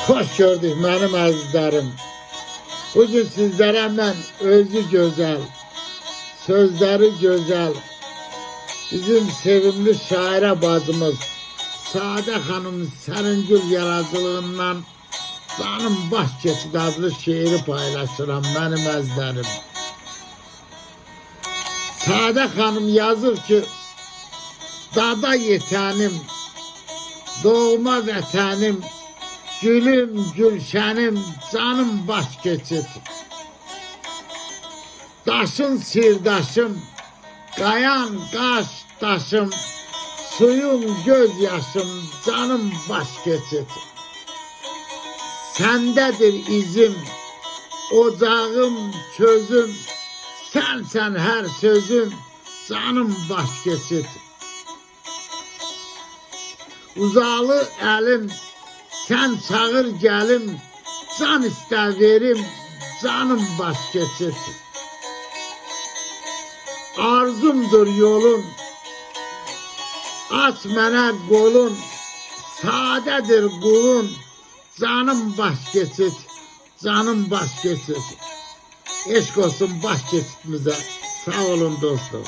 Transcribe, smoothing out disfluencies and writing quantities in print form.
Hoş gördük benim azizlerim. Bugün sizlere ben özü güzel, sözleri güzel, bizim sevimli şaire bacımız Sade Hanım Serincil yaradıcılığından Canım Baş Geçid adlı şiiri paylaşıram benim azizlerim. Sade Hanım yazır ki, dada yetenim, doğma vətənim, gülüm, gülşənim, canım baş keçid. Daşın sirdaşım, qayan qaş daşım, suyum göz yaşım, canım baş keçid. Səndədir izim, ocağım, közüm, sənsən hər sözüm, canım baş keçid. Uzalı əlim, sən çağır gəlim, can istər verim, canım baş keçid. Arzumdur yolun, aç mənə qolun, sadədir qulun, canım baş keçid, canım baş keçid. Eşq olsun baş keçidimizə, sağ olun dostum.